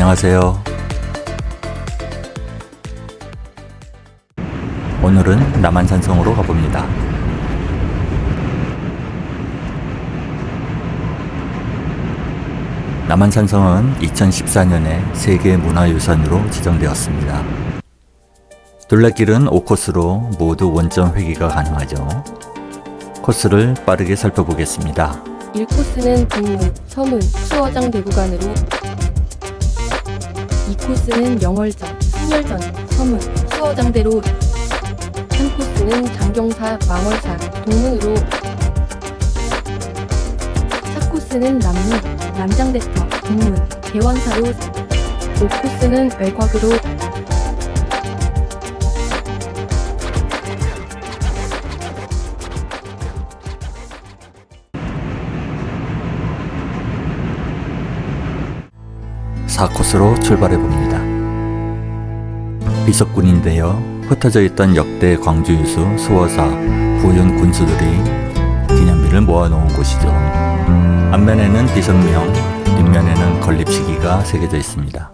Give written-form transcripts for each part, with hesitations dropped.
안녕하세요. 오늘은 남한산성으로 가봅니다. 남한산성은 2014년에 세계문화유산으로 지정되었습니다. 둘레길은 5코스로 모두 원점 회귀가 가능하죠. 코스를 빠르게 살펴보겠습니다. 1코스는 동문, 서문, 수어장대 구간으로 2코스는 영월전, 승열전, 서문, 수어장대로 3코스는 장경사, 망월사, 동문으로 4코스는 남문, 남장대터, 동문, 개원사로 5코스는 외곽으로 4코스로 출발해봅니다. 비석군인데요. 흩어져 있던 역대 광주유수, 수어사, 후윤 군수들이 기념비를 모아놓은 곳이죠. 앞면에는 비석명, 뒷면에는 건립시기가 새겨져 있습니다.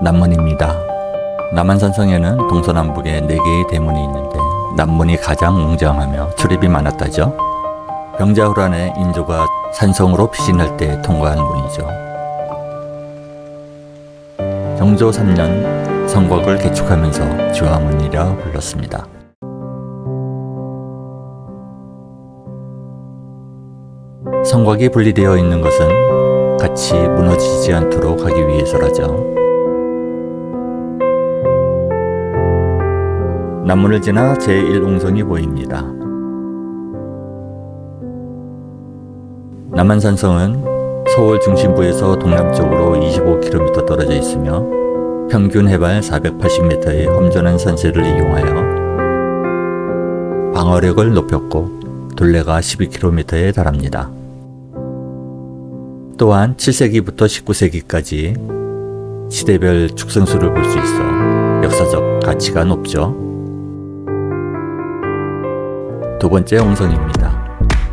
남문입니다. 남한산성에는 동서남북에 4개의 대문이 있는데 남문이 가장 웅장하며 출입이 많았다죠. 병자호란의 인조가 산성으로 피신할 때 통과한 문이죠. 정조 3년 성곽을 개축하면서 주화문이라 불렀습니다. 성곽이 분리되어 있는 것은 같이 무너지지 않도록 하기 위해서라죠. 남문을 지나 제1옹성이 보입니다. 남한산성은 서울 중심부에서 동남쪽으로 25km 떨어져 있으며 평균 해발 480m의 험준한 산세를 이용하여 방어력을 높였고 둘레가 12km에 달합니다. 또한 7세기부터 19세기까지 시대별 축성수를 볼 수 있어 역사적 가치가 높죠. 두 번째 옹성입니다.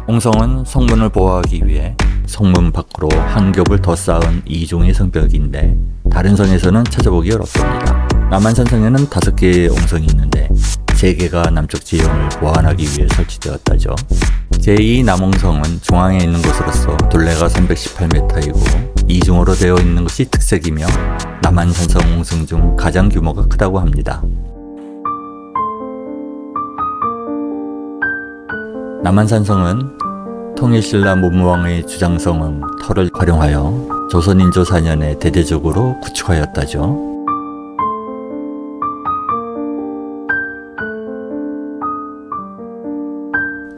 옹성은 성문을 보호하기 위해 성문 밖으로 한 겹을 더 쌓은 이종의 성벽인데 다른 성에서는 찾아보기 어렵습니다. 남한산성에는 5개의 옹성이 있는데 3개가 남쪽 지형을 보완하기 위해 설치되었다죠. 제2남옹성은 중앙에 있는 곳으로서 둘레가 318m이고 이중으로 되어 있는 것이 특색이며 남한산성 옹성 중 가장 규모가 크다고 합니다. 남한산성은 통일신라 문무왕의 주장성은 터를 활용하여 조선인조 4년에 대대적으로 구축하였다죠.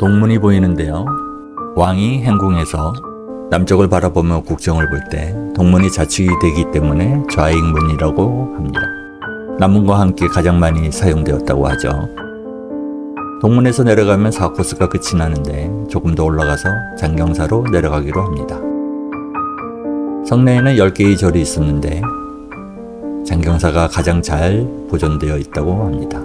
동문이 보이는데요. 왕이 행궁에서 남쪽을 바라보며 국정을 볼 때 동문이 좌측이 되기 때문에 좌익문이라고 합니다. 남문과 함께 가장 많이 사용되었다고 하죠. 동문에서 내려가면 4코스가 끝이 나는데 조금 더 올라가서 장경사로 내려가기로 합니다. 성내에는 10개의 절이 있었는데 장경사가 가장 잘 보존되어 있다고 합니다.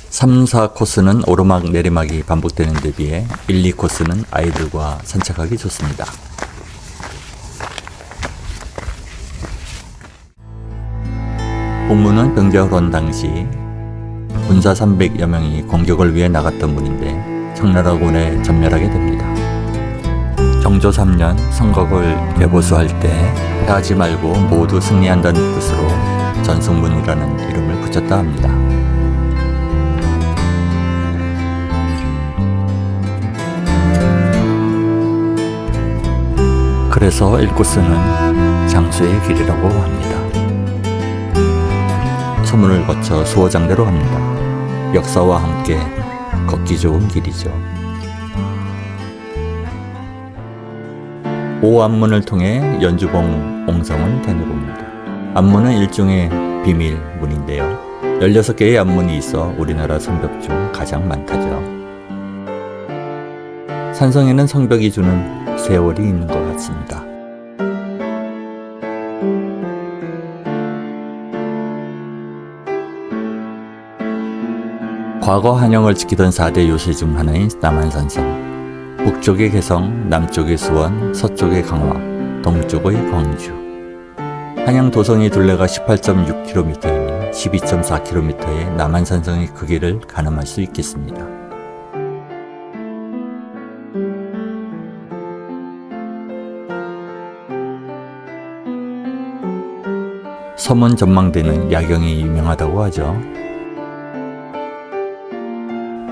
(3, 4코스는) 오르막 내리막이 반복되는 데 비해 (1, 2코스는) 아이들과 산책하기 좋습니다. 본문은 병자호란 당시 군사 300여 명이 공격을 위해 나갔던 문인데 청나라군에 전멸하게 됩니다. 정조 3년 성곽을 개보수할 때 패하지 말고 모두 승리한다는 뜻으로 전승문이라는 이름을 붙였다 합니다. 그래서 1코스는 장수의 길이라고 합니다. 서문을 거쳐 수어장대로 합니다. 역사와 함께 걷기 좋은 길이죠. 오암문을 통해 연주봉 옹성을 다녀봅니다. 암문은 일종의 비밀문인데요. 16개의 암문이 있어 우리나라 성벽 중 가장 많다죠. 산성에는 성벽이 주는 세월이 있는 것 같습니다. 과거 한영을 지키던 4대 요새 중 하나인 남한산성. 북쪽의 개성, 남쪽의 수원, 서쪽의 강화, 동쪽의 광주. 한양 도성의 둘레가 18.6km이니 12.4km의 남한산성의 크기를 가늠할 수 있겠습니다. 서문 전망대는 야경이 유명하다고 하죠.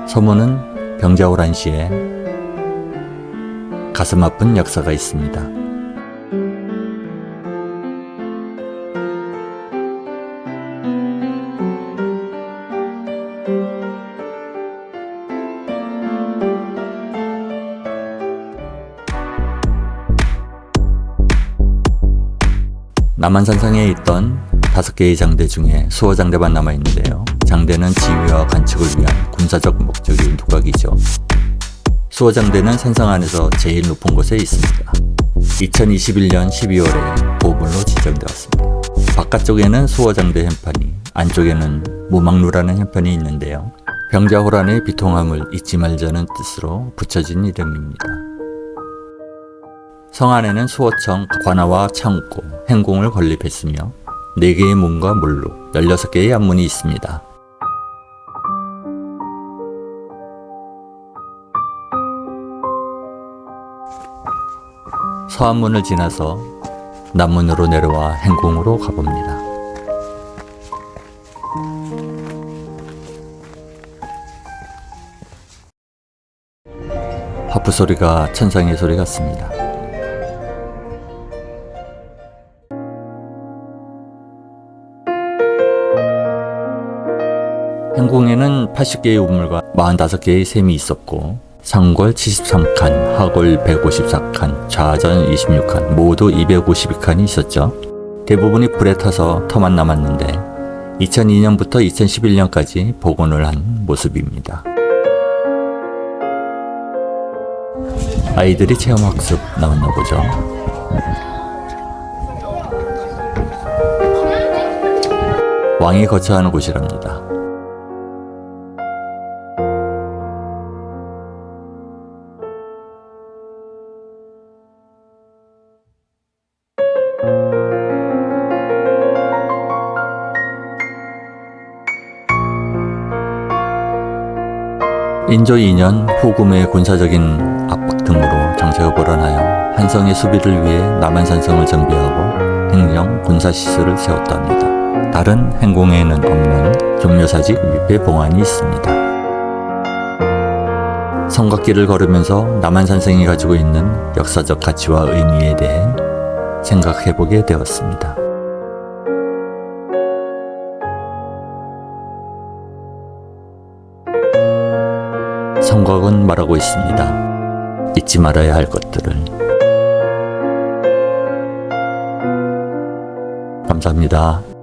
서문은 병자호란시에 가슴 아픈 역사가 있습니다. 남한산성에 있던 5개의 장대 중에 수호장대만 남아있는데요. 장대는 지휘와 관측을 위한 군사적 목적의 누각이죠. 수호장대는 산성 안에서 제일 높은 곳에 있습니다. 2021년 12월에 보물로 지정되었습니다. 바깥쪽에는 수호장대 현판이, 안쪽에는 무망루라는 현판이 있는데요. 병자호란의 비통함을 잊지 말자는 뜻으로 붙여진 이름입니다. 성 안에는 수호청, 관아와 창고, 행궁을 건립했으며 4개의 문과 물루, 16개의 앞문이 있습니다. 서안문을 지나서 남문으로 내려와 행궁으로 가봅니다. 하프 소리가 천상의 소리 같습니다. 행궁에는 80개의 우물과 45개의 샘이 있었고 상골 73칸, 하골 154칸, 좌전 26칸, 모두 252칸이 있었죠. 대부분이 불에 타서 터만 남았는데 2002년부터 2011년까지 복원을 한 모습입니다. 아이들이 체험학습 나왔나 보죠. 왕이 거처하는 곳이랍니다. 인조 2년 후금의 군사적인 압박 등으로 정세가 불어나여 한성의 수비를 위해 남한산성을 정비하고 행정 군사시설을 세웠답니다. 다른 행궁에는 없는 종묘사직 위패 봉안이 있습니다. 성곽길을 걸으면서 남한산성이 가지고 있는 역사적 가치와 의미에 대해 생각해보게 되었습니다. 성곽은 말하고 있습니다. 잊지 말아야 할 것들을. 감사합니다.